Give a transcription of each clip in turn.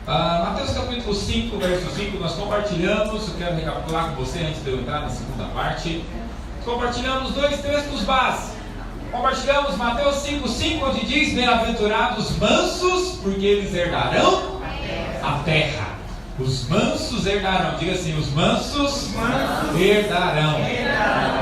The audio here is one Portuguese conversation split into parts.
Mateus capítulo 5, verso 5, nós compartilhamos, eu quero recapitular com você antes de eu entrar na segunda parte. Compartilhamos dois textos básicos. Compartilhamos Mateus 5,5, onde diz: bem-aventurados mansos, porque eles herdarão a terra. Os mansos herdarão. Diga assim: os mansos herdarão.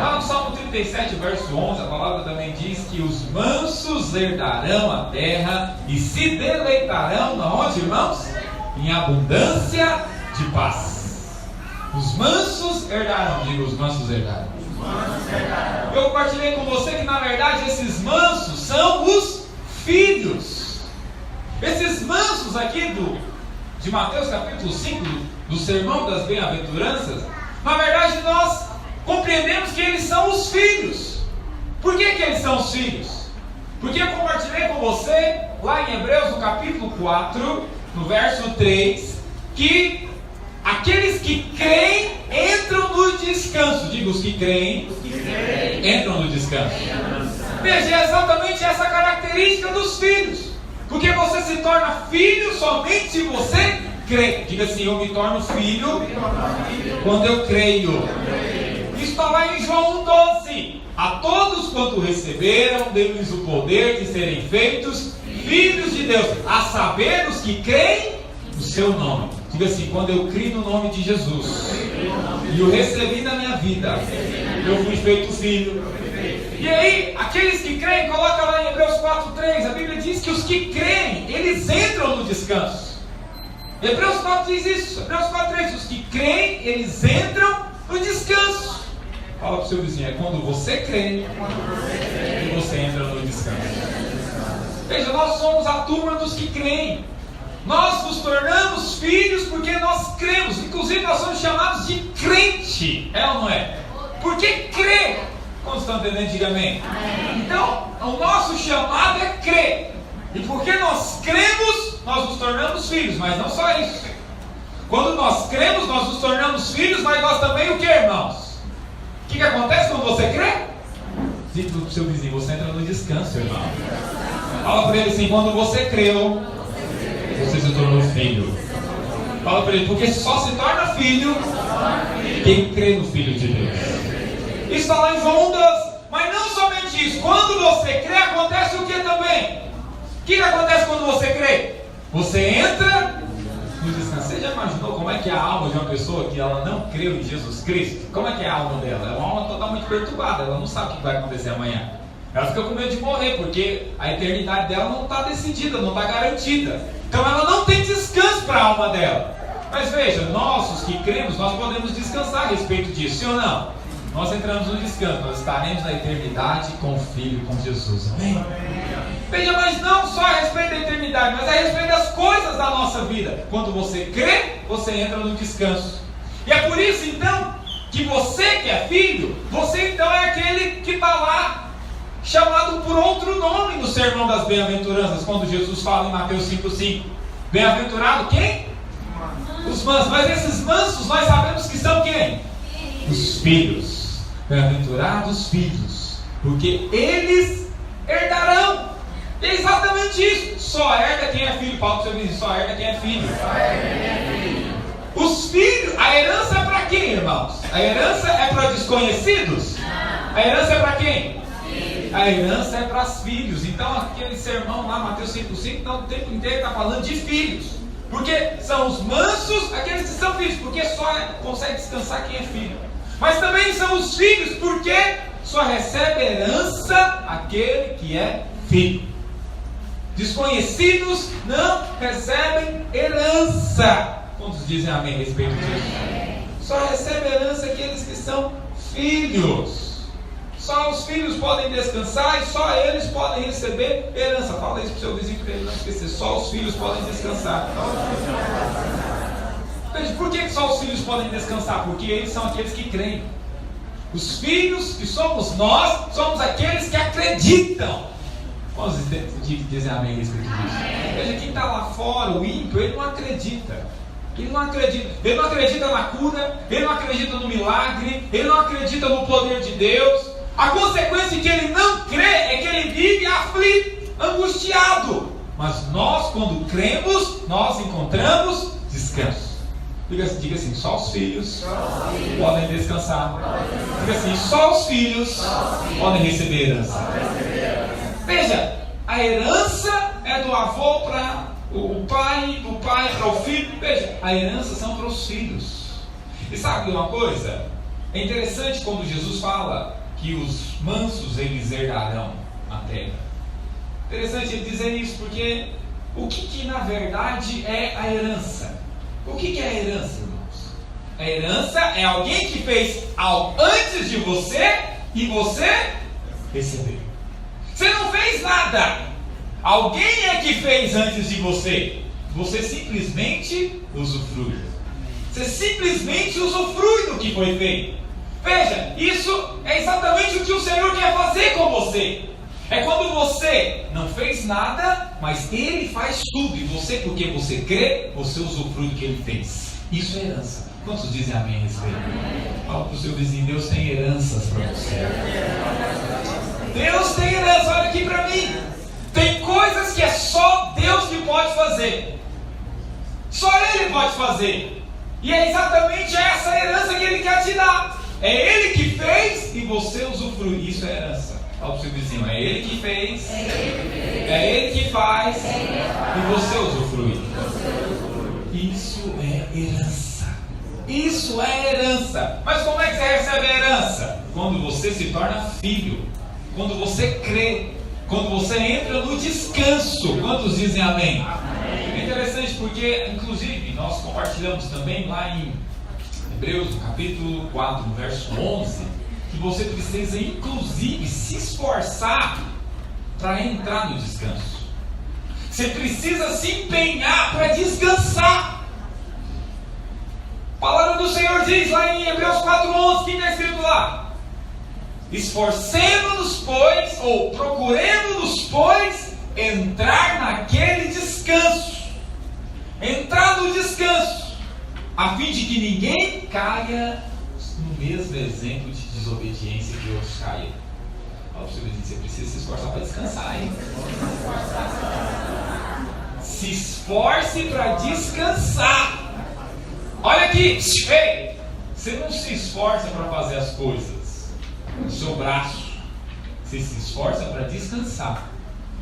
Lá no Salmo 37, verso 11, a palavra também diz que os mansos herdarão a terra e se deleitarão, onde, irmãos? Em abundância de paz. Os mansos herdarão. Diga: os mansos herdarão. Eu compartilhei com você que na verdade esses mansos são os filhos. Esses mansos aqui de Mateus capítulo 5, do sermão das bem-aventuranças, na verdade nós compreendemos que eles são os filhos. Por que eles são os filhos? Porque eu compartilhei com você lá em Hebreus no capítulo 4, no verso 3, que aqueles que creem entram no descanso. Diga: os que creem entram no descanso. Veja, é exatamente essa característica dos filhos. Porque você se torna filho somente se você crê. Diga assim: eu me torno filho quando eu creio. Isso está lá em João 1,12. A todos quanto receberam, deu-lhes o poder de serem feitos filhos de Deus, a saber os que creem no seu nome. Diga assim: quando eu criei no nome de Jesus e o recebi na minha vida, eu fui feito filho. E aí, aqueles que creem, coloca lá em Hebreus 4,3, a Bíblia diz que os que creem, eles entram no descanso. Hebreus 4 diz isso, Hebreus 4,3, os que creem, eles entram no descanso. Fala para o seu vizinho: é quando você crê que você entra no descanso. Veja, nós somos a turma dos que creem. Nós nos tornamos filhos porque nós cremos. Inclusive nós somos chamados de crente. É ou não é? Porque crê. Quantos estão entendendo? Diga amém. Então, o nosso chamado é crer. E porque nós cremos, nós nos tornamos filhos. Mas não só isso. Quando nós cremos, nós nos tornamos filhos. Mas nós também o que, irmãos? O que acontece quando você crê? Diga para o seu vizinho: você entra no descanso, irmão. Fala para ele assim: quando você creu, você se tornou filho. Fala para ele: porque só se torna filho quem crê no Filho de Deus. Isso está lá em João 1,12. Mas não somente isso. Quando você crê, acontece o que também? O que acontece quando você crê? Você entra no descanso. Você já imaginou como é que é a alma de uma pessoa que ela não creu em Jesus Cristo? Como é que é a alma dela? É uma alma totalmente perturbada. Ela não sabe o que vai acontecer amanhã. Ela fica com medo de morrer, porque a eternidade dela não está decidida, não está garantida. Então ela não tem descanso para a alma dela. Mas veja, nós os que cremos, nós podemos descansar a respeito disso, sim ou não? Nós entramos no descanso, nós estaremos na eternidade com o Filho, com Jesus. Amém? Veja, mas não só a respeito da eternidade, mas a respeito das coisas da nossa vida. Quando você crê, você entra no descanso. E é por isso então que você que é filho, você então é aquele que está lá, chamado por outro nome no sermão das bem-aventuranças, quando Jesus fala em Mateus 5,5. Bem-aventurado quem? Os mansos. Mas esses mansos nós sabemos que são quem? Os filhos. Bem-aventurados filhos, porque eles herdarão. É exatamente isso. Só herda quem é filho. Fala para o seu vizinho: só herda quem é filho. Os filhos, a herança é para quem, irmãos? A herança é para desconhecidos? A herança é para quem? A herança é para os filhos. Então aquele sermão lá, Mateus 5,5, então, o tempo inteiro está falando de filhos. Porque são os mansos aqueles que são filhos, porque só consegue descansar quem é filho. Mas também são os filhos, porque só recebe herança aquele que é filho. Desconhecidos não recebem herança. Quantos dizem amém a respeito disso? Só recebe herança aqueles que são filhos. Só os filhos podem descansar e só eles podem receber herança. Fala isso para o seu vizinho para ele não esquecer. Só os filhos podem descansar. Por que só os filhos podem descansar? Porque eles são aqueles que creem. Os filhos, que somos nós, somos aqueles que acreditam. Quantos dizem amém a respeito disso? Veja, quem está lá fora, o ímpio, ele não acredita. Ele não acredita na cura, ele não acredita no milagre, ele não acredita no poder de Deus. A consequência de que ele não crê é que ele vive aflito, angustiado. Mas nós, quando cremos, nós encontramos descanso. Diga assim, só os filhos podem descansar. Diga assim, só os filhos podem receber herança. Veja, a herança é do avô para o pai, do pai para o filho. Veja, a herança são para os filhos. E sabe uma coisa? É interessante quando Jesus fala que os mansos eles herdarão a terra. Interessante ele dizer isso, porque o que na verdade é a herança? O que é a herança, irmãos? A herança é alguém que fez algo antes de você e você recebeu. Você não fez nada. Alguém é que fez antes de você. Você simplesmente usufrui. Você simplesmente usufrui do que foi feito. Veja, isso é exatamente o que o Senhor quer fazer com você. É quando você não fez nada, mas Ele faz tudo. E você, porque você crê, você usufrui do que Ele fez. Isso é herança. Quantos dizem amém a respeito? Fala para o seu vizinho, Deus tem heranças para você. Deus tem herança, olha aqui para mim. Tem coisas que é só Deus que pode fazer. Só Ele pode fazer. E é exatamente essa herança que Ele quer te dar. É Ele que fez e você usufrui. Isso é herança. Fala para o seu vizinho, é Ele que fez, é Ele que faz e você usufrui. Isso é herança. Isso é herança. Mas como é que você recebe a herança? Quando você se torna filho, quando você crê, quando você entra no descanso. Quantos dizem amém? É interessante porque, inclusive, nós compartilhamos também lá em Hebreus, no capítulo 4, no verso 11, que você precisa, inclusive, se esforçar para entrar no descanso. Você precisa se empenhar para descansar. A palavra do Senhor diz lá em Hebreus 4:11, o que está escrito lá? Esforcemos-nos, pois, ou procuremos-nos, pois, entrar naquele descanso. Entrar no descanso, a fim de que ninguém caia no mesmo exemplo de desobediência que outros caíram. Olha para você precisa se esforçar para descansar, hein? Se esforce para descansar. Olha aqui, ei, você não se esforça para fazer as coisas no seu braço. Você se esforça para descansar.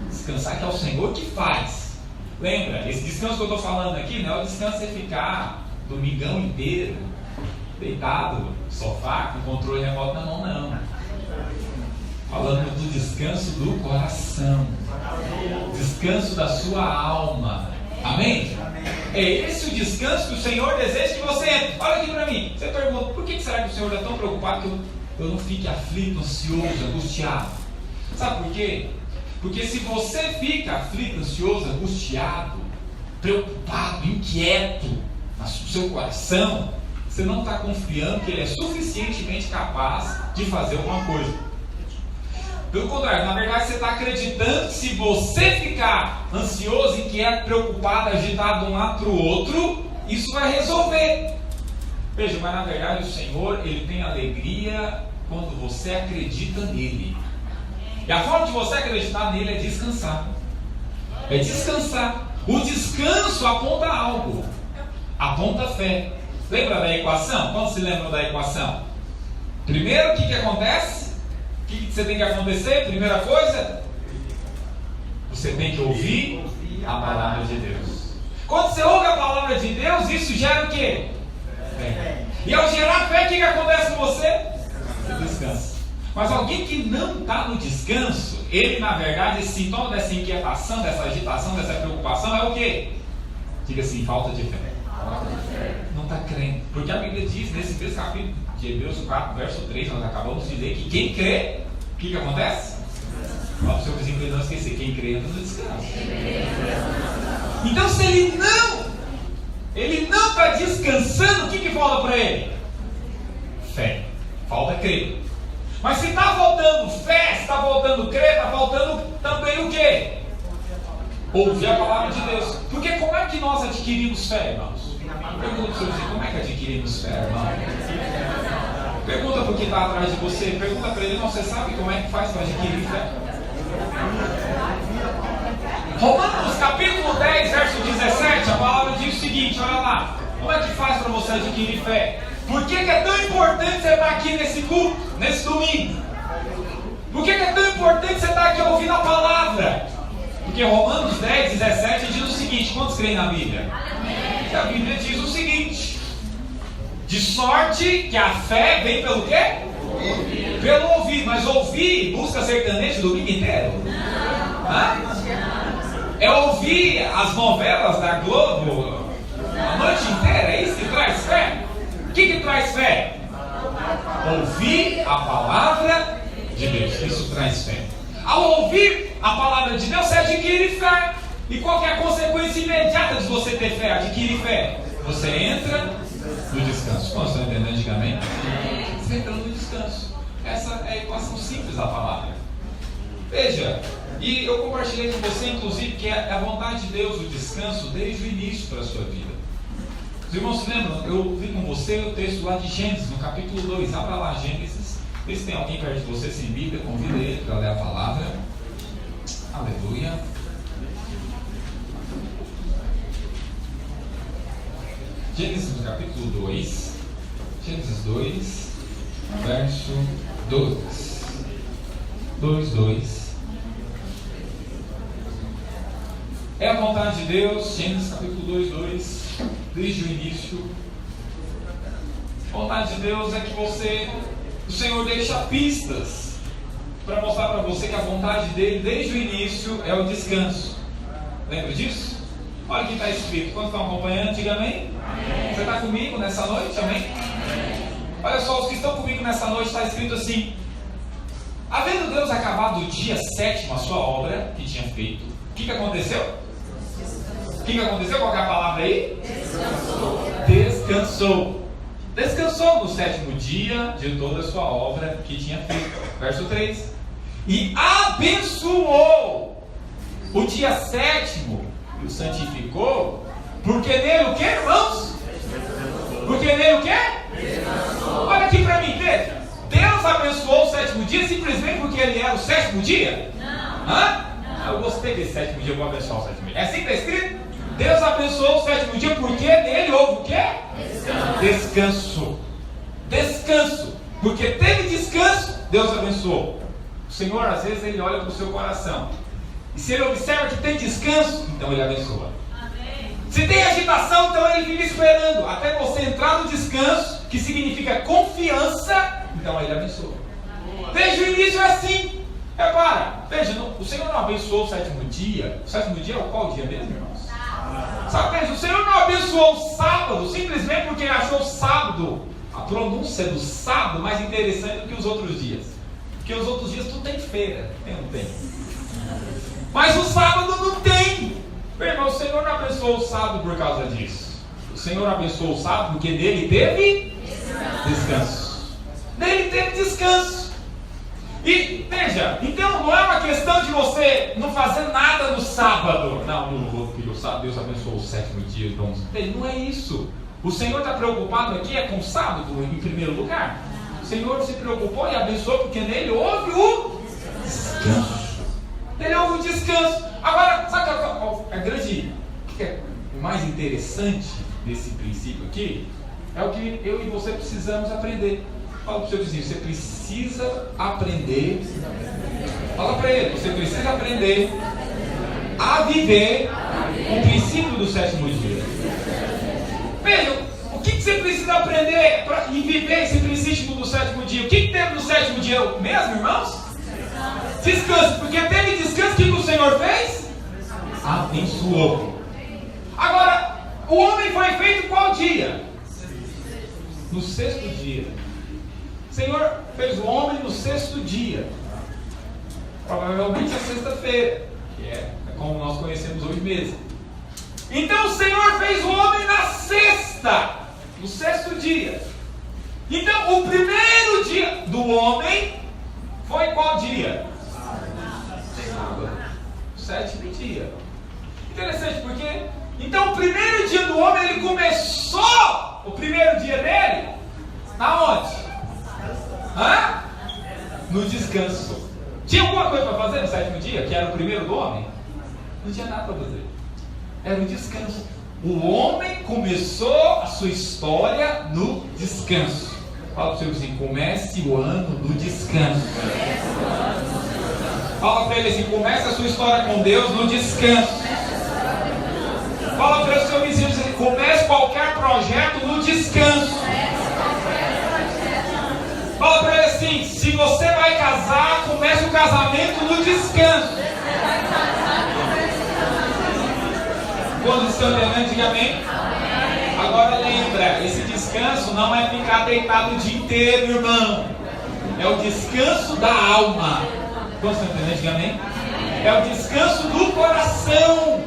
Descansar que é o Senhor que faz. Lembra, esse descanso que eu estou falando aqui não é o descanso de você ficar domingão inteiro deitado no sofá com o controle remoto na mão, não. Falando do descanso do coração, descanso da sua alma. Amém? É esse o descanso que o Senhor deseja que você entre. Olha aqui para mim. Você pergunta, por que será que o Senhor está tão preocupado que eu não fique aflito, ansioso, angustiado? Sabe por quê? Porque se você fica aflito, ansioso, angustiado, preocupado, inquieto no seu coração, você não está confiando que Ele é suficientemente capaz de fazer alguma coisa. Pelo contrário, na verdade você está acreditando que se você ficar ansioso, inquieto, preocupado, agitado de um lado para o outro, isso vai resolver. Veja, mas na verdade o Senhor, Ele tem alegria quando você acredita nele. E a forma de você acreditar nele é descansar. É descansar. O descanso aponta algo. Aponta fé. Lembra da equação? Quando se lembra da equação? Primeiro, o que acontece? O que você tem que acontecer? Primeira coisa, você tem que ouvir a palavra de Deus. Quando você ouve a palavra de Deus, isso gera o quê? Fé. E ao gerar fé, o que acontece com você? Você descansa. Mas alguém que não está no descanso, ele na verdade, esse sintoma dessa inquietação, dessa agitação, dessa preocupação é o quê? Diga assim, falta de fé. Não está crendo. Porque a Bíblia diz, nesse mesmo capítulo de Hebreus 4, verso 3, nós acabamos de ler que quem crê, o que acontece? Fala para o seu vizinho para ele não esquecer, quem crê entra no descanso. Então se ele não está descansando, o que falta para ele? Fé. Falta crer. Mas se está faltando fé, se está faltando crer, está faltando também o quê? Ouvir a palavra de Deus. Porque como é que nós adquirimos fé, irmãos? Pergunta para o seu vizinho, como é que adquirimos fé, irmão? Pergunta para o que está atrás de você. Pergunta para ele, não, você sabe como é que faz para adquirir fé? Romanos capítulo 10, verso 17, a palavra diz o seguinte, olha lá. Como é que faz para você adquirir fé? Por que é tão importante você estar aqui nesse culto, nesse domingo? Por que é tão importante você estar aqui ouvindo a palavra? Porque Romanos 10, 17 diz o seguinte, quantos creem na Bíblia? Que a Bíblia diz o seguinte, de sorte que a fé vem pelo quê? Pelo ouvir, mas ouvir música sertaneja o domingo inteiro? Hã? É ouvir as novelas da Globo a noite inteira, é isso que traz fé? O que traz fé? Ouvir a palavra de Deus, isso traz fé. Ao ouvir a palavra de Deus, você adquire fé. E qual que é a consequência imediata de você ter fé? Adquire fé. Você entra no descanso. Quando você entendeu antigamente? Você entra no descanso. Essa é a equação simples da palavra. Veja, e eu compartilhei com você, inclusive, que é a vontade de Deus o descanso desde o início para a sua vida. Os irmãos se lembram? Eu vi com você o texto lá de Gênesis, no capítulo 2. Abra lá Gênesis. Vê se tem alguém perto de você sem Bíblia, convida ele para ler a palavra. Aleluia. Gênesis no capítulo 2. Gênesis 2, verso 2. 2. É a vontade de Deus, Gênesis capítulo 2, desde o início. A vontade de Deus é que o Senhor deixa pistas para mostrar para você que a vontade dele, desde o início, é o descanso. Lembra disso? Olha o que está escrito. Quando estão acompanhando, diga amém. Amém. Você está comigo nessa noite? Amém? Amém. Olha só, os que estão comigo nessa noite, está escrito assim: havendo Deus acabado o dia 7º a sua obra que tinha feito, o que aconteceu? O que aconteceu? Qual que é a palavra aí? Descansou. Descansou no 7º dia de toda a sua obra que tinha feito. Verso 3. E abençoou o dia 7º e o santificou, porque nele o que, irmãos? Porque nele o que? Descansou. Olha aqui para mim, veja. Deus abençoou o 7º dia simplesmente porque ele era o 7º dia? Não. Hã? Não. Eu gostei desse 7º dia, eu vou abençoar o 7º dia. É assim que está escrito? Deus abençoou o 7º dia porque nele houve o quê? Descanso. Descanso. Porque teve descanso, Deus abençoou. O Senhor, às vezes, ele olha para o seu coração. E se ele observa que tem descanso, então ele abençoa. Amém. Se tem agitação, então ele fica esperando até você entrar no descanso, que significa confiança, então ele abençoa. Desde o início é assim. Repara, veja, o Senhor não abençoou o 7º dia. O 7º dia é o qual dia mesmo, irmãos? Sabe, veja, o Senhor não abençoou o sábado simplesmente porque ele achou o sábado, a pronúncia do sábado, mais interessante do que os outros dias. Porque os outros dias tudo tem feira, não tem. Mas o sábado não tem. Meu irmão, o Senhor não abençoou o sábado por causa disso. O Senhor abençoou o sábado porque nele teve descanso. Nele teve descanso. E veja, então não é uma questão de você não fazer nada no sábado. Não, filho, Deus abençoou o 7º dia. Então, não é isso. O Senhor está preocupado aqui com o sábado em primeiro lugar. O Senhor se preocupou e abençoou porque nele houve o descanso. Nele houve o descanso. Agora, sabe a grande, o que é o mais interessante desse princípio aqui? É o que eu e você precisamos aprender. Fala para o seu vizinho, você precisa aprender. Fala para ele, você precisa aprender a viver o princípio do 7º dia. Veja, o que você precisa aprender para viver esse princípio do 7º dia? O que teve no 7º dia mesmo, irmãos? Descanso. Porque teve descanso, o que o Senhor fez? Abençoou. Agora, o homem foi feito qual dia? No 6º dia. O Senhor fez o homem no 6º dia. Provavelmente a sexta-feira, que é como nós conhecemos hoje mesmo. Então o Senhor fez o homem na sexta, no 6º dia. Então o primeiro dia do homem foi qual dia? Sábado. 7º dia. Interessante porque então o primeiro dia do homem, ele começou o primeiro dia dele aonde? No descanso. Tinha alguma coisa para fazer no 7º dia, que era o primeiro do homem? Não tinha nada para fazer. Era um descanso. O homem começou a sua história no descanso. Fala para o seu vizinho, comece o ano no descanso. Fala para ele assim, comece a sua história com Deus no descanso. Fala para o seu vizinho assim, comece qualquer projeto no descanso. Fala para ele assim, se você vai casar, comece o casamento no descanso. Quando estão entendendo, diga amém. Agora lembra, esse descanso não é ficar deitado o dia inteiro, irmão. É o descanso da alma. Quando estão entendendo, diga amém. É o descanso do coração.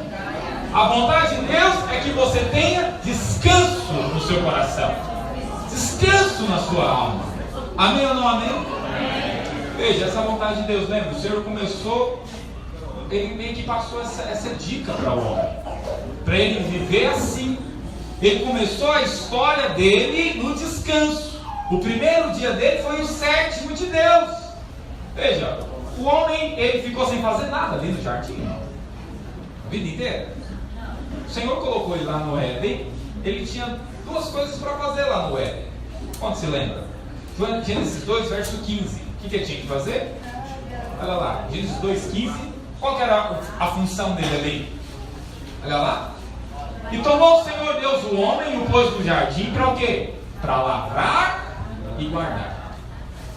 A vontade de Deus é que você tenha descanso no seu coração. Descanso na sua alma. Amém ou não amém? Veja, essa vontade de Deus, lembra? O Senhor começou, Ele meio que passou essa dica para o homem, para ele viver assim. Ele começou a história dele no descanso. O primeiro dia dele foi o 7º de Deus. Veja, o homem, ele ficou sem fazer nada ali no jardim, a vida inteira. O Senhor colocou ele lá no Éden. Ele tinha 2 coisas para fazer lá no Éden. Quando se lembra? Gênesis 2, verso 15. O que ele tinha que fazer? Olha lá, Gênesis 2, 15. Qual que era a função dele ali? Olha lá. E tomou o Senhor Deus o homem e o pôs no jardim para o quê? Para lavrar e guardar.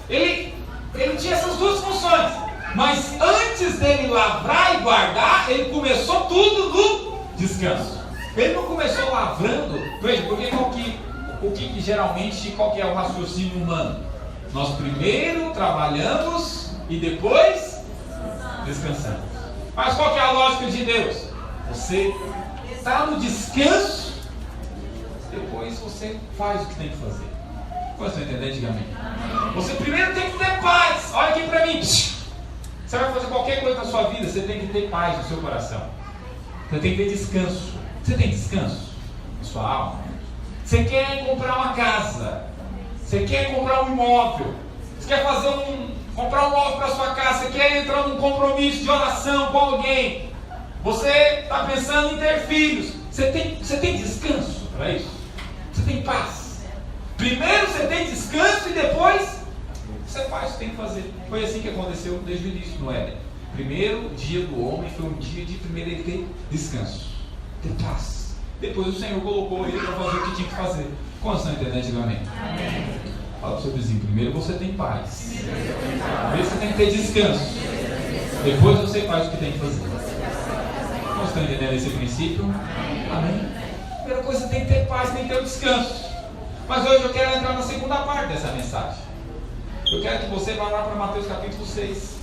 Ele tinha essas 2 funções. Mas antes dele lavrar e guardar, ele começou tudo no descanso. Ele não começou lavrando. Veja, porque geralmente, qual que é o raciocínio humano? Nós primeiro trabalhamos e depois descansamos. Mas qual que é a lógica de Deus? Você está no descanso, depois você faz o que tem que fazer. Você está entendendo? Diga amém. Você primeiro tem que ter paz. Olha aqui para mim. Você vai fazer qualquer coisa na sua vida, você tem que ter paz no seu coração. Você tem que ter descanso. Você tem descanso na sua alma? Você quer comprar uma casa, você quer comprar um imóvel, você quer comprar um móvel para sua casa, você quer entrar num compromisso de oração com alguém, você está pensando em ter filhos, você tem descanso para isso? Você tem paz? Primeiro você tem descanso e depois você faz o que tem que fazer. Foi assim que aconteceu desde o início no Éden. Primeiro dia do homem foi um dia de primeiro ele ter descanso, ter paz. Depois o Senhor colocou ele para fazer o que tinha que fazer. Como você está entendendo, diga amém? Fala para o seu vizinho, primeiro você tem paz. Primeiro você tem que ter descanso. Depois você faz o que tem que fazer. Como você está entendendo esse princípio? Amém? Primeira coisa, você tem que ter paz, tem que ter o descanso. Mas hoje eu quero entrar na segunda parte dessa mensagem. Eu quero que você vá lá para Mateus capítulo 6.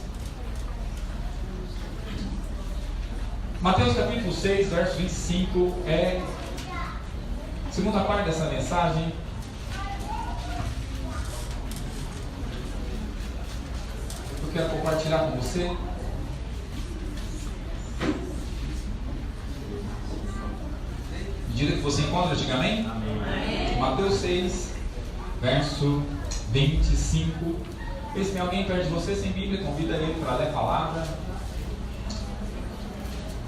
Mateus capítulo 6, verso 25 é a segunda parte dessa mensagem. Eu quero compartilhar com você. Medida que você encontra, diga amém? Amém. Mateus 6, verso 25. Se tem alguém perto de você sem Bíblia, convida ele para ler a palavra.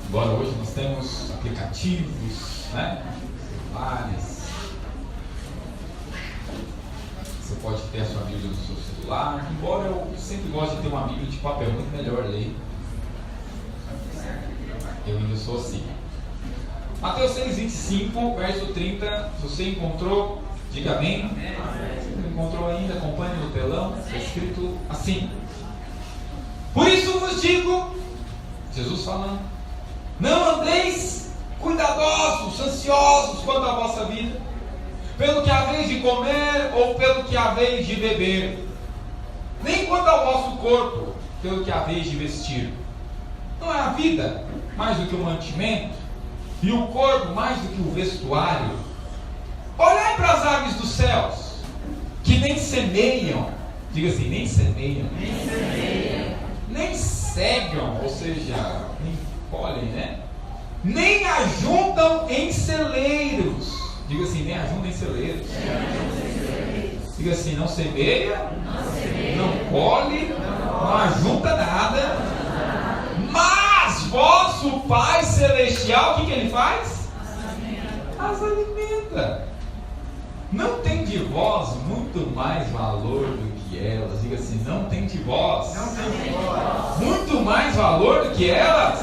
Embora hoje nós temos aplicativos, né? Celulares. Você pode ter a sua Bíblia no seu celular. Embora eu sempre gosto de ter uma Bíblia de papel, muito melhor ler. Eu ainda sou assim. Mateus 6, 25, verso 30. Se você encontrou, diga amém. Se não encontrou ainda, acompanhe no telão. Está escrito assim: por isso vos digo, Jesus falando, não andeis cuidadosos, ansiosos quanto à vossa vida, pelo que haveis de comer ou pelo que haveis de beber, nem quanto ao vosso corpo, pelo que haveis de vestir. Não é a vida mais do que o mantimento, e o corpo mais do que o vestuário? Olhai para as aves dos céus, que nem semeiam, diga assim, nem semeiam, nem cegam, ou seja, nem colhem, né? Nem ajuntam em celeiros. Diga assim, nem ajuntam em celeiros. Diga assim, não semeia, não colhe, não ajunta nada. Mas vosso Pai Celestial, o que Ele faz? As alimenta. Não tem de vós muito mais valor do que elas? Diga assim, não tem de vós muito mais valor do que elas?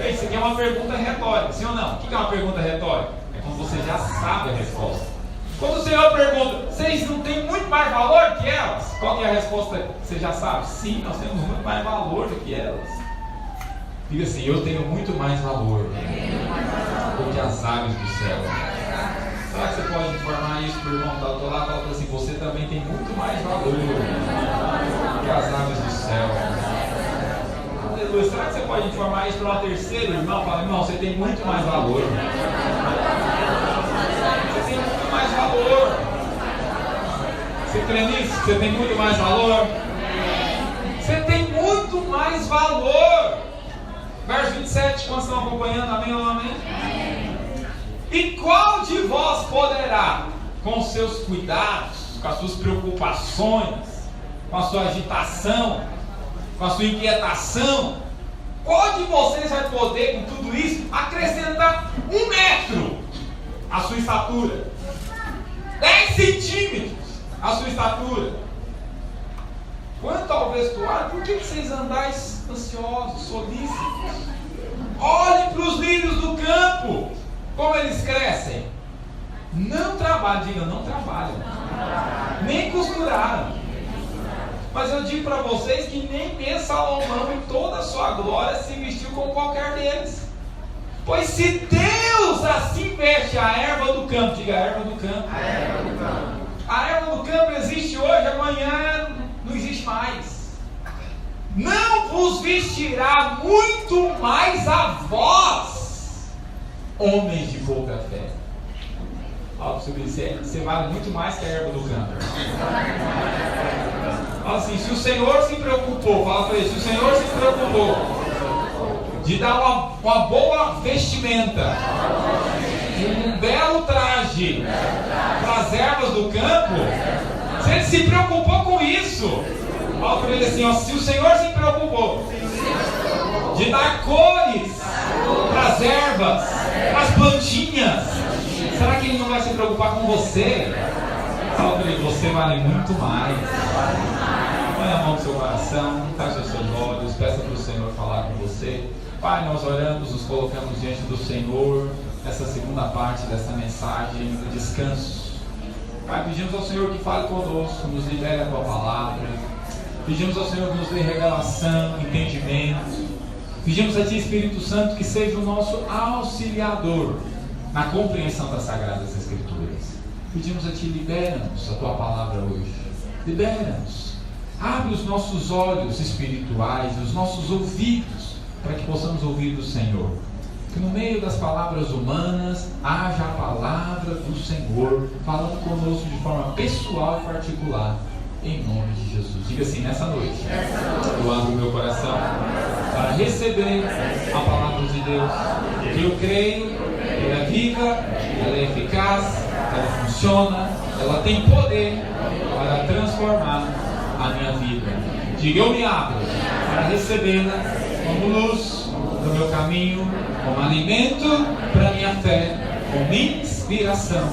Isso aqui é uma pergunta retórica, sim ou não? O que é uma pergunta retórica? É quando você já sabe a resposta. Quando o Senhor pergunta, vocês não têm muito mais valor que elas? Qual que é a resposta que você já sabe? Sim, nós temos muito mais valor do que elas. Diga assim, eu tenho muito mais valor do que as aves do céu. Será que você pode informar isso para o irmão que está do outro lado? Fala assim, você também tem muito mais valor do que as aves do céu. Aleluia. Será que você pode informar isso para um terceiro irmão? Fala, irmão, você tem muito mais valor. Você tem muito mais valor. Você crê nisso? Você tem muito mais valor? Você tem muito mais valor. Verso 27, quando estão acompanhando, amém ou não amém? E qual de vós poderá, com os seus cuidados, com as suas preocupações, com a sua agitação, com a sua inquietação, qual de vocês vai poder, com tudo isso, acrescentar 1 metro à sua estatura? 10 centímetros à sua estatura? Quanto ao vestuário, por que vocês andais ansiosos, solícitos? Olhem para os lírios do campo, como eles crescem. Não trabalham, diga, não trabalham, nem costuraram. Mas eu digo para vocês que nem mesmo Salomão, em toda a sua glória, se vestiu como qualquer deles. Pois se Deus assim veste a erva do campo, diga, a erva do campo. A erva do campo. A erva do campo existe hoje, amanhã não existe mais. Não vos vestirá muito mais a vós, homens de pouca fé. Fala sobre isso, você vale muito mais que a erva do campo. Fala assim, se o Senhor se preocupou, fala para ele, se o Senhor se preocupou de dar uma boa vestimenta, um belo traje para as ervas do campo, se ele se preocupou com isso, fala para ele assim, ó, se o Senhor se preocupou de dar cores para as ervas, para as plantinhas, será que Ele não vai se preocupar com você? Fala para ele, você vale muito mais. Põe a mão no seu coração, feche os seus olhos, peça para o Senhor falar com você. Pai, nós oramos, nos colocamos diante do Senhor, nessa segunda parte dessa mensagem do descanso. Pai, pedimos ao Senhor que fale conosco, nos libere a Tua palavra. Pedimos ao Senhor que nos dê revelação, entendimento. Pedimos a Ti, Espírito Santo, que seja o nosso auxiliador na compreensão das Sagradas Escrituras. Pedimos a Ti, libera-nos a Tua palavra hoje. Libera-nos. Abre os nossos olhos espirituais, os nossos ouvidos, para que possamos ouvir do Senhor. Que no meio das palavras humanas haja a palavra do Senhor, falando conosco de forma pessoal e particular, em nome de Jesus. Diga assim, nessa noite, eu abro o meu coração para receber a palavra de Deus, que eu creio, ela é viva, ela é eficaz, ela funciona, ela tem poder para transformar a minha vida. Diga, eu me abro para recebê-la como luz no meu caminho, como alimento para a minha fé, como inspiração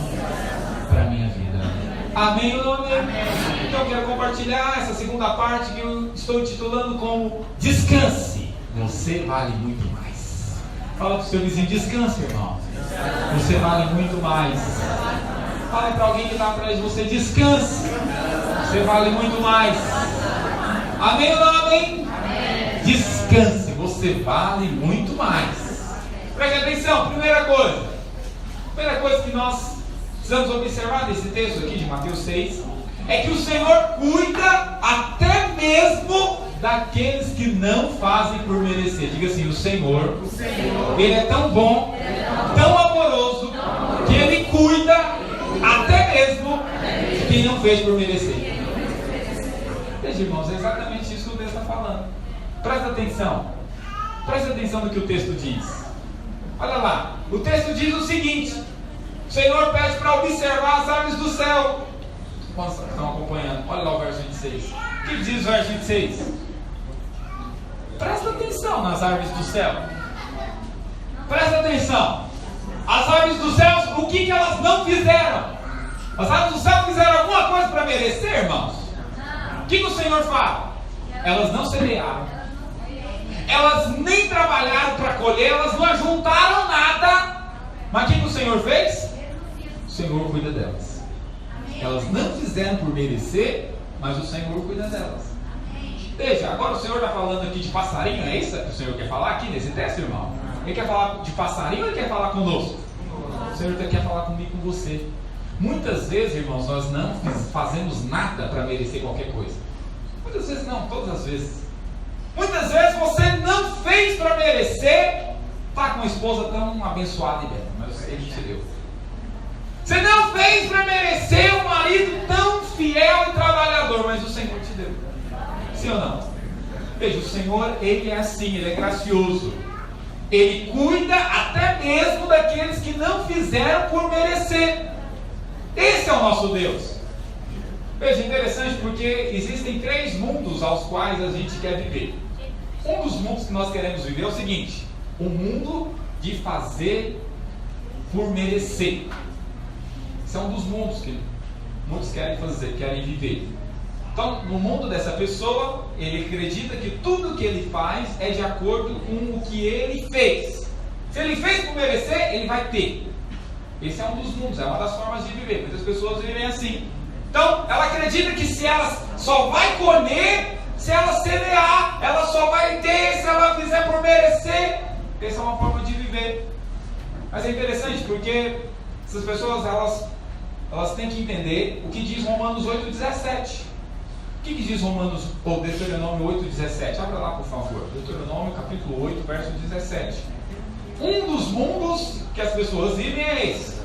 para a minha vida. Amém ou não amém? Então eu quero compartilhar essa segunda parte que eu estou intitulando como Descanse, você vale muito mais. Fala para o seu vizinho, descanse, irmão. Você vale muito mais. Fala para alguém que está atrás de você, descanse. Você vale muito mais. Amém ou não amém? Descanse, você vale muito mais. Preste atenção, primeira coisa que nós precisamos observar nesse texto aqui de Mateus 6 é que o Senhor cuida até mesmo daqueles que não fazem por merecer. Diga assim, o Senhor, Ele é tão bom, tão amoroso, que Ele cuida até mesmo de quem não fez por merecer. Veja, irmãos, é exatamente isso que o texto está falando. Presta atenção no que o texto diz. Olha lá, o texto diz o seguinte: o Senhor pede para observar as aves do céu. Quantos estão acompanhando? Olha lá o verso 26. O que diz o verso 26? Presta atenção nas árvores do céu. Presta atenção. As árvores do céu, o que elas não fizeram? As árvores do céu fizeram alguma coisa para merecer, irmãos? O que o Senhor fala? Elas não semearam. Elas nem trabalharam para colher, elas não ajuntaram nada. Mas o que o Senhor fez? O Senhor cuida delas. Elas não fizeram por merecer, mas o Senhor cuida delas. Veja, agora o Senhor está falando aqui de passarinho, é isso que o Senhor quer falar aqui nesse texto, irmão? Ele quer falar de passarinho ou ele quer falar conosco? O Senhor quer falar comigo e com você. Muitas vezes, irmãos, nós não fazemos nada para merecer qualquer coisa. Muitas vezes não, todas as vezes. Muitas vezes você não fez para merecer, está com uma esposa tão abençoada e bela, mas Ele te deu. Você não fez para merecer um marido tão fiel e trabalhador, mas o Senhor te deu. Sim ou não? Veja, o Senhor, Ele é assim, Ele é gracioso. Ele cuida até mesmo daqueles que não fizeram por merecer. Esse é o nosso Deus. Veja, interessante porque existem 3 mundos aos quais a gente quer viver. Um dos mundos que nós queremos viver é o seguinte: o mundo de fazer por merecer. Esse é um dos mundos que muitos querem fazer, querem viver. Então, no mundo dessa pessoa, ele acredita que tudo que ele faz é de acordo com o que ele fez. Se ele fez por merecer, ele vai ter. Esse é um dos mundos, é uma das formas de viver. Muitas pessoas vivem assim. Então, ela acredita que se ela só vai colher, se ela semear, ela só vai ter se ela fizer por merecer. Essa é uma forma de viver. Mas é interessante porque essas pessoas, elas têm que entender o que diz Romanos 8,17. O que diz Romanos, ou Deuteronômio 8,17? Abra lá, por favor. Deuteronômio capítulo 8, verso 17. Um dos mundos que as pessoas vivem é esse: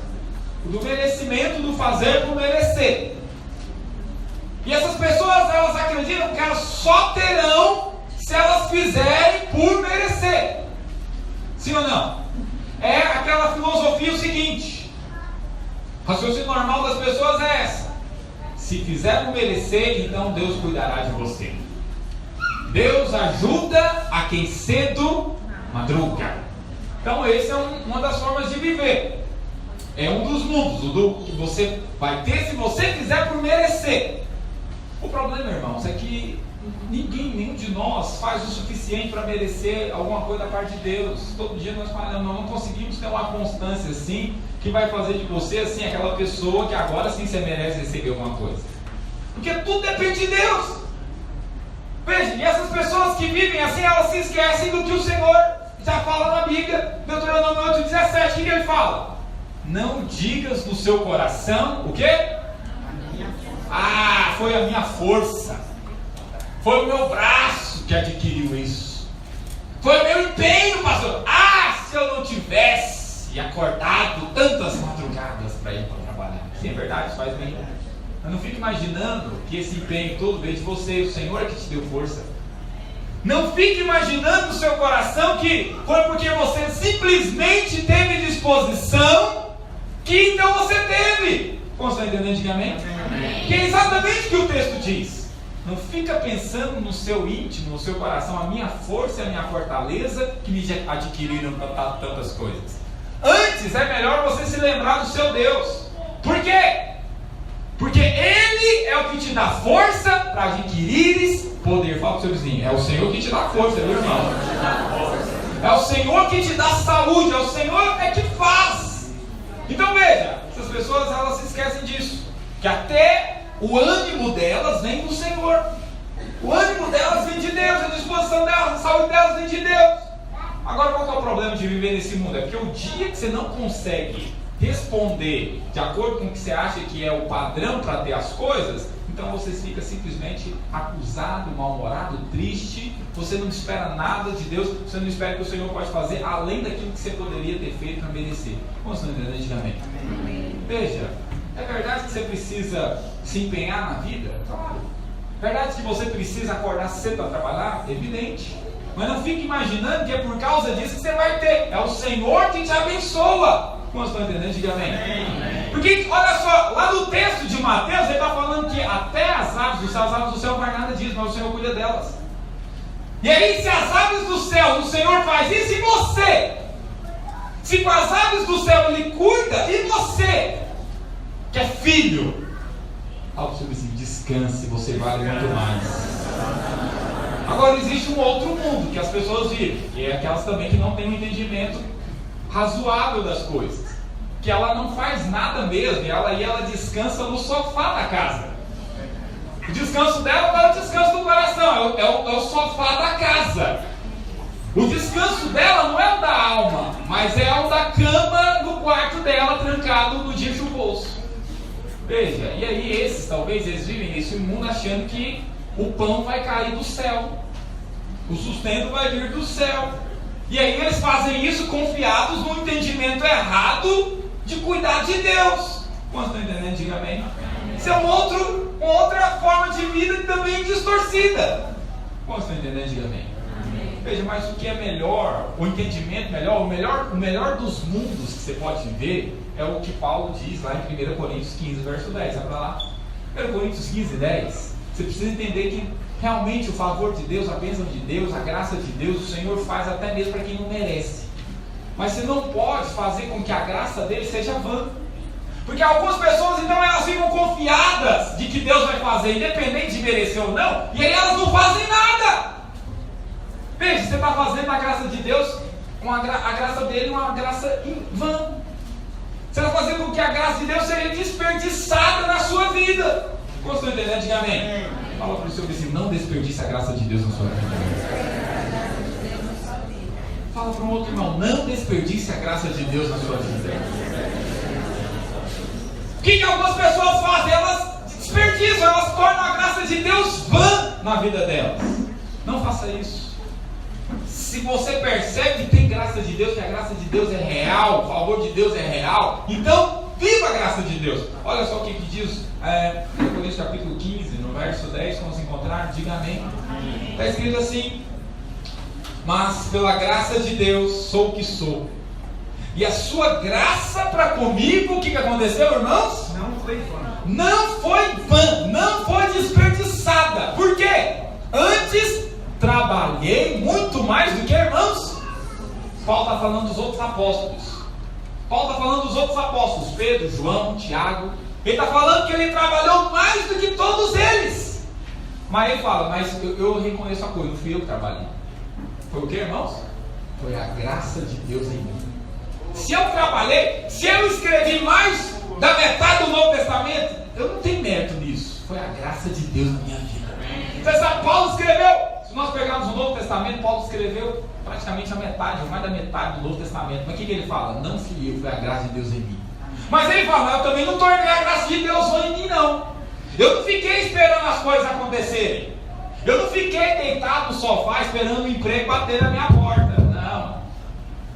o do merecimento, do fazer por merecer. E essas pessoas, elas acreditam que elas só terão se elas fizerem por merecer. Sim ou não? É aquela filosofia o seguinte: o raciocínio normal das pessoas é essa: se fizer por merecer, então Deus cuidará de você. Deus ajuda a quem cedo madruga. Então essa é uma das formas de viver. É um dos mundos, o do que você vai ter se você fizer por merecer. O problema, irmãos, é que nenhum de nós faz o suficiente para merecer alguma coisa da parte de Deus. Todo dia nós não conseguimos ter uma constância assim, que vai fazer de você assim aquela pessoa que agora sim você merece receber alguma coisa. Porque tudo depende de Deus. Veja, e essas pessoas que vivem assim, elas se esquecem do que o Senhor já fala na Bíblia. Deuteronômio 8,17, o que ele fala? Não digas no seu coração o quê? Ah, foi a minha força, foi o meu braço que adquiriu isso, foi o meu empenho, pastor. Ah, se eu não tivesse acordado tantas madrugadas para ir para trabalhar. Sim, é verdade, isso faz bem. Mas não fique imaginando que esse empenho todo veio de você. O Senhor é que te deu força. Não fique imaginando no seu coração que foi porque você simplesmente teve disposição que então você teve. Como você está entendendo, digamente? Que é exatamente o que o texto diz. Não fica pensando no seu íntimo, no seu coração: a minha força e a minha fortaleza que me adquiriram tantas coisas. Antes é melhor você se lembrar do seu Deus. Por quê? Porque Ele é o que te dá força para adquirires poder. Fala para o seu vizinho: é o Senhor que te dá força, meu irmão. É o Senhor que te dá saúde, é o Senhor que faz. Então veja, essas pessoas, elas se esquecem disso, que até o ânimo delas vem do Senhor. O ânimo delas vem de Deus, a disposição delas, a saúde delas vem de Deus. Agora, qual que é o problema de viver nesse mundo? É porque o dia que você não consegue responder de acordo com o que você acha que é o padrão para ter as coisas, então você fica simplesmente acusado, mal-humorado, triste. Você não espera nada de Deus, você não espera que o Senhor pode fazer além daquilo que você poderia ter feito para merecer. Como você não entendeu antigamente? Veja, é verdade que você precisa se empenhar na vida? Claro. É verdade que você precisa acordar cedo para trabalhar? Evidente. Mas não fique imaginando que é por causa disso que você vai ter. É o Senhor que te abençoa. Como vocês estão entendendo? Diga amém. Porque, olha só, lá no texto de Mateus, ele está falando que até as aves do céu não vai nada disso, mas o Senhor cuida delas. E aí, se as aves do céu, o Senhor faz isso, e você? Se com as aves do céu Ele cuida, e você, que é filho? Algo sobre assim, descanse, você vale muito mais. Agora existe um outro mundo que as pessoas vivem, e é aquelas também que não têm um entendimento razoável das coisas, que ela não faz nada mesmo, e ela descansa no sofá da casa. O descanso dela não é o descanso do coração, é o sofá da casa. O descanso dela não é o da alma, mas é o da cama no quarto dela, trancado no dia chuvoso. Veja, e aí talvez eles vivem nesse mundo achando que o pão vai cair do céu, o sustento vai vir do céu. E aí eles fazem isso confiados no entendimento errado de cuidar de Deus. Quantos estão entendendo? Diga amém. Isso é uma outra forma de vida também distorcida. Quantos estão entendendo? Diga amém. Veja, mas o que é melhor, o entendimento melhor, o melhor dos mundos que você pode viver é o que Paulo diz lá em 1 Coríntios 15, verso 10. Vai para lá. 1 Coríntios 15, 10. Você precisa entender que realmente o favor de Deus, a bênção de Deus, a graça de Deus, o Senhor faz até mesmo para quem não merece. Mas você não pode fazer com que a graça dele seja vã. Porque algumas pessoas, então, elas ficam confiadas de que Deus vai fazer, independente de merecer ou não, e aí elas não fazem nada. Veja, você está fazendo a graça de Deus, a graça dele uma graça em vão. Você está fazendo com que a graça de Deus seja desperdiçada na sua vida. Como estão entendendo? Diga amém. Fala para o seu vizinho, não desperdice a graça de Deus na sua vida. Fala para um outro irmão, não desperdice a graça de Deus na sua vida. O que algumas pessoas fazem? Elas desperdiçam, elas tornam a graça de Deus vã na vida delas. Não faça isso. Se você percebe que tem graça de Deus, que a graça de Deus é real, o favor de Deus é real, então viva a graça de Deus. Olha só o que diz em Coríntios capítulo 15, no verso 10, vamos encontrar, diga amém. Está escrito assim: mas pela graça de Deus sou o que sou, e a sua graça para comigo, o que aconteceu, irmãos? Não foi vã. Não foi vã, não foi desperdiçada. Por quê? Antes trabalhei muito mais do que, irmãos? Paulo está falando dos outros apóstolos. Paulo está falando dos outros apóstolos, Pedro, João, Tiago. Ele está falando que ele trabalhou mais do que todos eles. Mas ele fala, mas eu reconheço a coisa, não fui eu que trabalhei. Foi o que, irmãos? Foi a graça de Deus em mim. Se eu trabalhei, se eu escrevi mais da metade do Novo Testamento, eu não tenho mérito nisso. Foi a graça de Deus na minha vida. Você sabe, Paulo escreveu. Se nós pegarmos o Novo Testamento, Paulo escreveu praticamente a metade, ou mais da metade do Novo Testamento. Mas o que ele fala? Não fui eu, foi a graça de Deus em mim. Mas ele fala, eu também não tornei a graça de Deus em mim, não. Eu não fiquei esperando as coisas acontecerem. Eu não fiquei deitado no sofá esperando o emprego bater na minha porta. Não.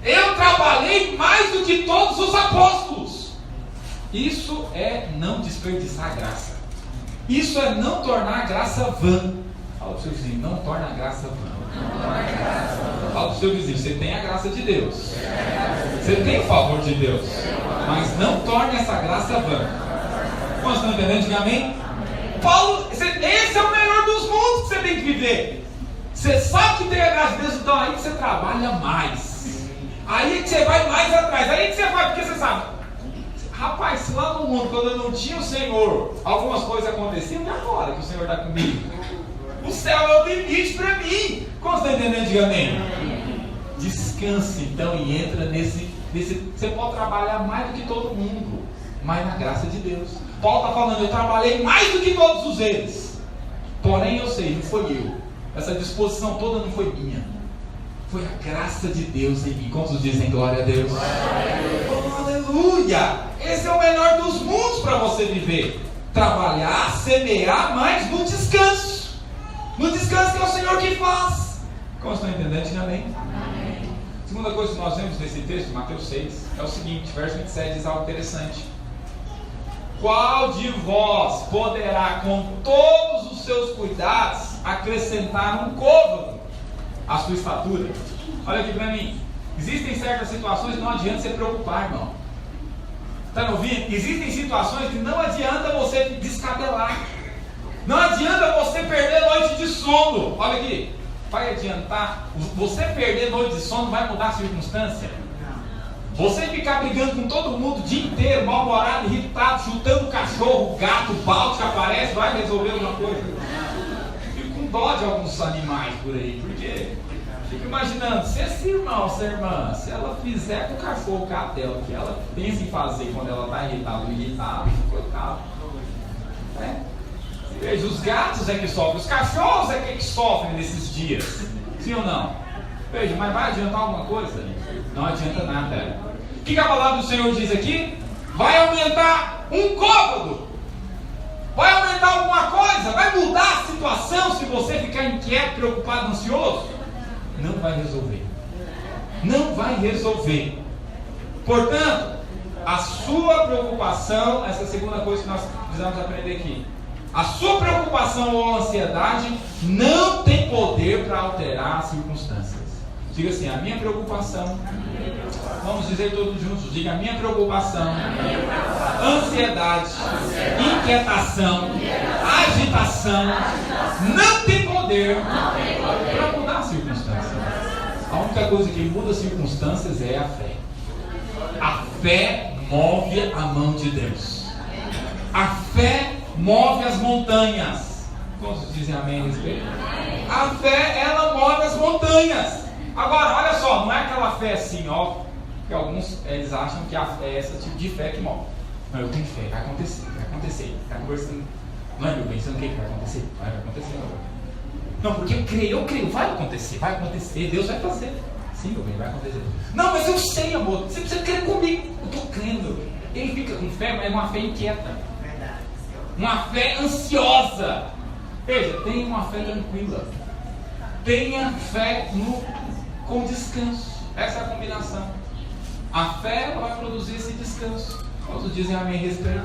Eu trabalhei mais do que todos os apóstolos. Isso é não desperdiçar a graça. Isso é não tornar a graça vã. Fala para o seu vizinho, não torna a graça vã. Fala para o seu vizinho, você tem a graça de Deus. Você tem o favor de Deus. Mas não torne essa graça vã. Quantos estão entendendo? Diga amém. Paulo, esse é o melhor dos mundos que você tem que viver. Você sabe que tem a graça de Deus, então aí que você trabalha mais. Aí que você vai mais atrás. Aí que você vai, porque você sabe. Rapaz, se lá no mundo, quando eu não tinha o Senhor, algumas coisas aconteciam, e agora que o Senhor está comigo? O céu é o limite para mim. Como você está entendendo? Diga amém. Descanse então e entra nesse. Você pode trabalhar mais do que todo mundo, mas na graça de Deus. Paulo está falando, eu trabalhei mais do que todos eles. Porém eu sei, não foi eu. Essa disposição toda não foi minha. Foi a graça de Deus em mim. Quantos dizem glória a Deus? Oh, aleluia! Esse é o melhor dos mundos para você viver. Trabalhar, semear, mas no descanso. No descanso que é o Senhor que faz. Como estão entendendo? Diga amém. Segunda coisa que nós vemos nesse texto, Mateus 6, é o seguinte, verso 27 diz algo interessante. Qual de vós poderá com todos os seus cuidados acrescentar um côvado à sua estatura? Olha aqui para mim. Existem certas situações que não adianta se preocupar, irmão. Está me ouvindo? Existem situações que não adianta você descabelar. Não adianta você perder noite de sono. Olha aqui. vai adiantar. Você perder noite de sono vai mudar a circunstância? Você ficar brigando com todo mundo o dia inteiro, mal-humorado, irritado, chutando cachorro, gato, balde que aparece, vai resolver alguma coisa? Fico com dó de alguns animais por aí, porque fico imaginando, se esse irmão, essa irmã, se ela fizer com o cachorro, o gato dela, o que ela pensa em fazer quando ela está irritada, coitado. Veja, os gatos é que sofrem, os cachorros é que sofrem nesses dias. Sim ou não? Veja, mas vai adiantar alguma coisa? Não adianta nada. O que a palavra do Senhor diz aqui? Vai aumentar um côvado. Vai aumentar alguma coisa? Vai mudar a situação se você ficar inquieto, preocupado, ansioso? Não vai resolver. Não vai resolver. Portanto, a sua preocupação, essa é a segunda coisa que nós precisamos aprender aqui. A sua preocupação ou ansiedade não tem poder para alterar as circunstâncias. Diga assim, a minha preocupação, vamos dizer todos juntos, diga a minha preocupação, ansiedade, inquietação, agitação, não tem poder para mudar as circunstâncias. A única coisa que muda as circunstâncias é a fé. A fé move a mão de Deus. A fé move as montanhas. Quantos dizem amém a respeito? A fé, ela move as montanhas. Agora, olha só, não é aquela fé assim, ó, que alguns eles acham que a fé é esse tipo de fé que move. Não, eu tenho fé, vai acontecer. Está conversando, não é meu pensando o que vai acontecer? Vai acontecer. Não, porque eu creio, vai acontecer, Deus vai fazer. Sim, meu bem, vai acontecer. Não, mas eu sei, amor, você precisa crer comigo. Eu estou crendo. Ele fica com fé, mas é uma fé inquieta. Uma fé ansiosa. Veja, tenha uma fé tranquila. Tenha fé com descanso. Essa é a combinação. A fé vai produzir esse descanso. Todos dizem amém a respeito.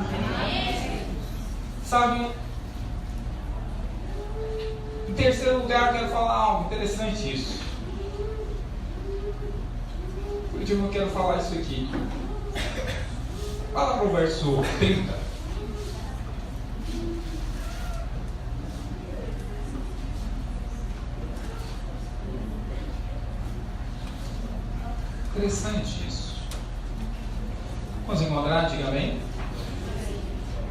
Sabe? Em terceiro lugar, eu quero falar algo interessante isso. Por último, eu quero falar isso aqui. Fala para o verso 30. Interessante isso. Vamos encontrar? Diga amém.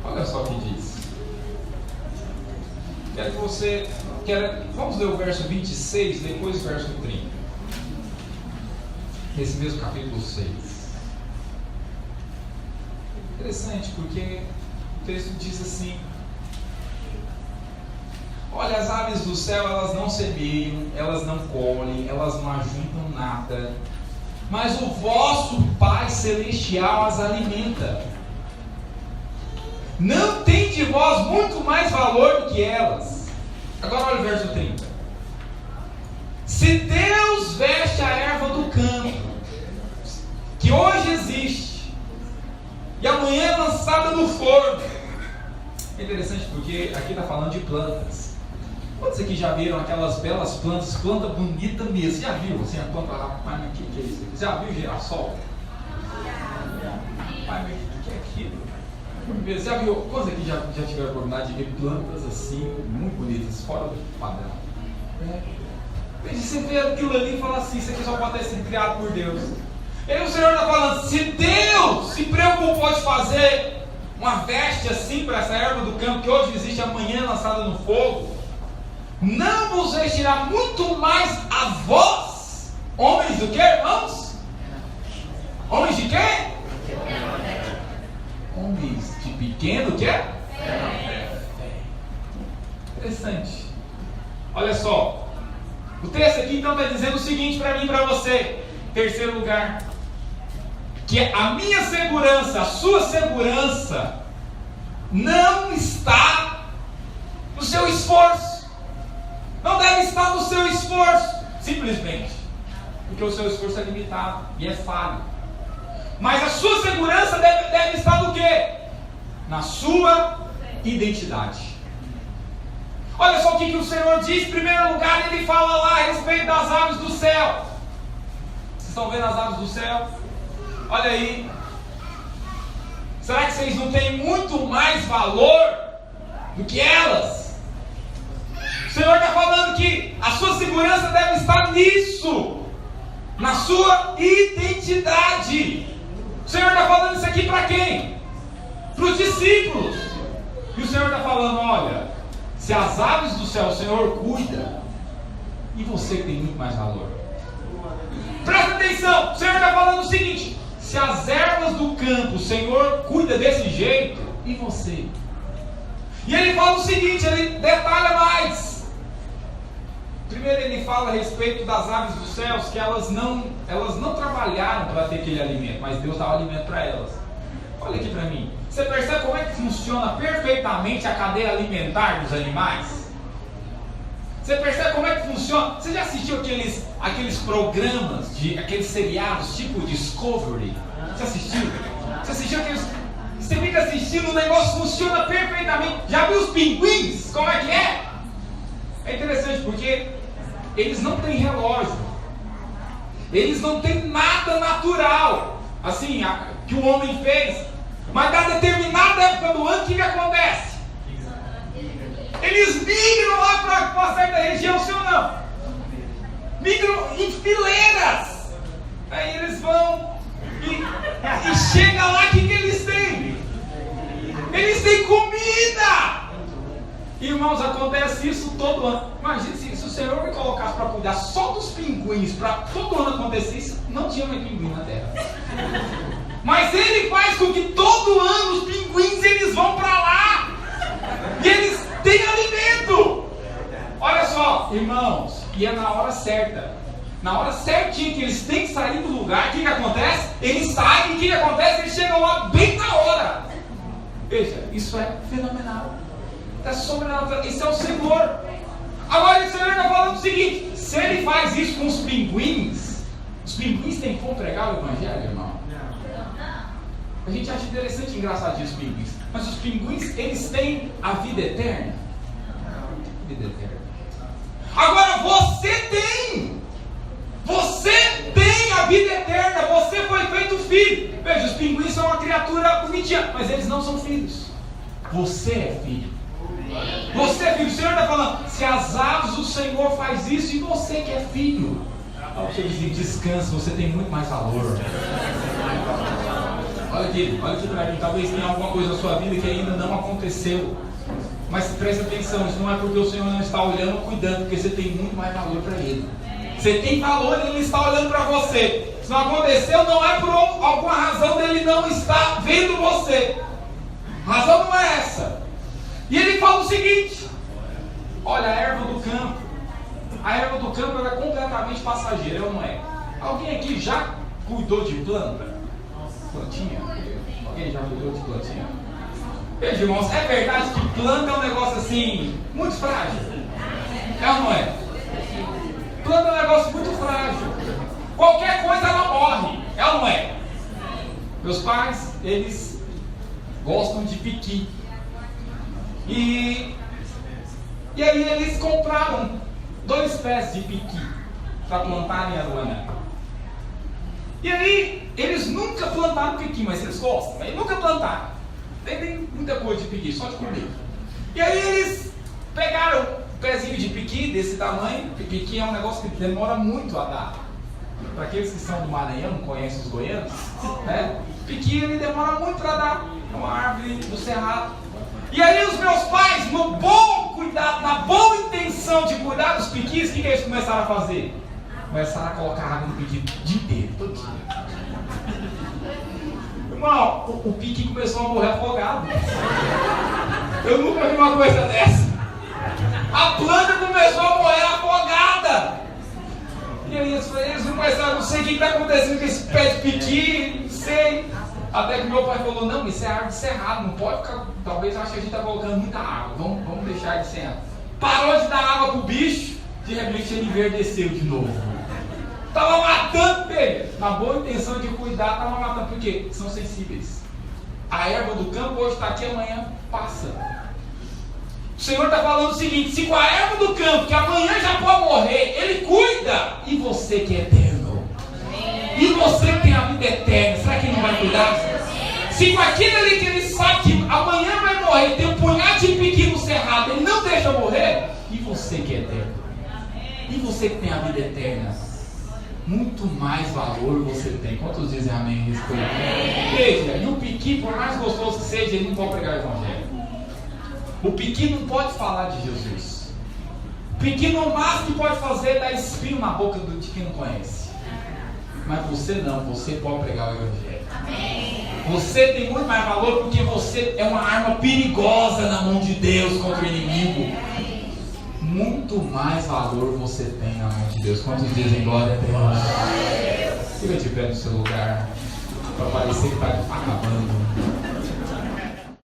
Olha só o que diz. Quero que você. Vamos ler o verso 26, depois o verso 30. Nesse mesmo capítulo 6. Interessante, porque o texto diz assim: olha, as aves do céu, elas não semeiam, elas não colhem, elas não ajuntam nada, mas o vosso Pai Celestial as alimenta. Não tem de vós muito mais valor do que elas. Agora olha o verso 30. Se Deus veste a erva do campo, que hoje existe, e amanhã é lançada no forno. É interessante porque aqui está falando de plantas. Quantos aqui já viram aquelas belas plantas, planta bonita mesmo? Já viu assim a planta lá? Pai, mas o que é isso? Já viu girassol? Pai, mas o que é aquilo? Já viu? Quantos aqui já tiveram a oportunidade de ver plantas assim, muito bonitas, fora do padrão? Você vê aquilo ali e fala assim: isso aqui só pode ter sido criado por Deus. E aí o Senhor está falando: se Deus se preocupou de fazer uma veste assim para essa erva do campo, que hoje existe, amanhã lançada no fogo, não vos vestirá muito mais a vós, homens do que, irmãos? Homens de quê? Homens de pequeno, o que é? Interessante. Olha só, o texto aqui então está dizendo o seguinte para mim e para você. Terceiro lugar, que a minha segurança, a sua segurança, não está no seu esforço. Não deve estar no seu esforço, simplesmente porque o seu esforço é limitado e é falho. Mas a sua segurança deve estar no quê? Na sua identidade. Olha só o que o Senhor diz. Em primeiro lugar, Ele fala lá a respeito das aves do céu. Vocês estão vendo as aves do céu? Olha aí. Será que vocês não têm muito mais valor do que elas? O Senhor está falando que a sua segurança deve estar nisso, na sua identidade. O Senhor está falando isso aqui para quem? Para os discípulos. E o Senhor está falando, olha, se as aves do céu o Senhor cuida, e você que tem muito mais valor. Presta atenção, o Senhor está falando o seguinte: se as ervas do campo o Senhor cuida desse jeito, e você? E ele fala o seguinte, ele detalha mais. Primeiro ele fala a respeito das aves dos céus, que elas não trabalharam para ter aquele alimento, mas Deus dá o alimento para elas. Olha aqui para mim, você percebe como é que funciona perfeitamente a cadeia alimentar dos animais? Você percebe como é que funciona? Você já assistiu aqueles programas, aqueles seriados tipo Discovery? Você assistiu? Você assistiu aqueles... Você fica assistindo, o negócio funciona perfeitamente. Já viu os pinguins? Como é que é? É interessante porque eles não têm relógio. Eles não têm nada natural, assim, que o homem fez. Mas a determinada época do ano, o que acontece? Eles migram lá para uma certa região, sim ou não? Migram em fileiras. Aí eles vão e chega lá, o que eles têm? Eles têm comida. Irmãos, acontece isso todo ano. Imagina se o Senhor me colocasse para cuidar só dos pinguins, para todo ano acontecer isso, não tinha mais pinguim na terra. Mas Ele faz com que todo ano os pinguins eles vão para lá. E eles têm alimento. Olha só, irmãos, e é na hora certa. Na hora certinha que eles têm que sair do lugar, o que acontece? Eles saem e o que acontece? Eles chegam lá bem na hora. Veja, isso é fenomenal. É sobrenatural. Isso é o Senhor. Agora o Senhor está falando o seguinte: se Ele faz isso com os pinguins têm como pregar o Evangelho, irmão? A gente acha interessante e engraçadinho os pinguins. Mas os pinguins, eles têm a vida eterna. Vida eterna. Agora você tem. Você tem a vida eterna. Você foi feito filho. Veja, os pinguins são uma criatura bonitinha, mas eles não são filhos. Você é filho. Você é filho. O Senhor está falando: se as aves do Senhor faz isso, e você que é filho, olha o seu vizinho, descansa, você tem muito mais valor. Olha aqui para mim. Talvez tenha alguma coisa na sua vida que ainda não aconteceu. Mas presta atenção, isso não é porque o Senhor não está olhando ou cuidando, porque você tem muito mais valor para Ele. Você tem valor e Ele está olhando para você. Se não aconteceu, não é por alguma razão dele não estar vendo você. A razão não é essa. E Ele fala o seguinte: olha, a erva do campo. A erva do campo ela é completamente passageira, ou não é? Alguém aqui já cuidou de planta? Plantinha? Alguém já cuidou de plantinha? Veja, irmãos, é verdade que planta é um negócio assim, muito frágil. É ou não é? Planta é um negócio muito frágil. Qualquer coisa ela morre. É ou não é? Meus pais, eles gostam de piqui. E aí eles compraram 2 pés de piqui para plantar em Aruanã. E aí eles nunca plantaram piqui, mas eles gostam. Eles nunca plantaram. Tem muita coisa de piqui, só de comer. E aí eles pegaram um pezinho de piqui desse tamanho. Piqui é um negócio que demora muito a dar. Para aqueles que são do Maranhão, não conhecem os goianos, né? Piqui ele demora muito para dar. É uma árvore do cerrado. E aí os meus pais, no bom cuidado, na boa intenção de cuidar dos piquis, o que eles começaram a fazer? Começaram a colocar água no piqui o dia inteiro, todo dia. Irmão, o piqui começou a morrer afogado. Eu nunca vi uma coisa dessa. A planta começou a morrer afogada. E aí eles começaram, não sei o que está acontecendo com esse pé de piqui, não sei. Até que meu pai falou: não, isso é árvore de cerrado, não pode ficar. Talvez ache que a gente está colocando muita água, vamos deixar ele sem água. Parou de dar água pro bicho, de repente ele enverdeceu de novo. Estava matando ele. Na boa intenção de cuidar, estava matando. Por quê? São sensíveis. A erva do campo hoje está aqui, amanhã passa. O Senhor está falando o seguinte: se com a erva do campo, que amanhã já pode morrer, Ele cuida. E você que é eterno? E você que tem a vida eterna, será que Ele não vai cuidar? Se com aquilo ali que Ele sabe que amanhã vai morrer, tem um punhado de piqui no cerrado, Ele não deixa morrer. E você que é eterno? você que tem a vida eterna, muito mais valor você tem. Quantos dizem amém? Veja, e o Piqui, por mais gostoso que seja, ele não pode pregar o evangelho. O Piqui não pode falar de Jesus. O Piqui, no máximo que pode fazer é dar espinho na boca de quem não conhece. Mas você não, você pode pregar o evangelho. Você tem muito mais valor porque você é uma arma perigosa na mão de Deus contra o inimigo. Muito mais valor você tem na mão de Deus. Quantos dizem glória a Deus? Fica de pé no seu lugar, para parecer que está acabando.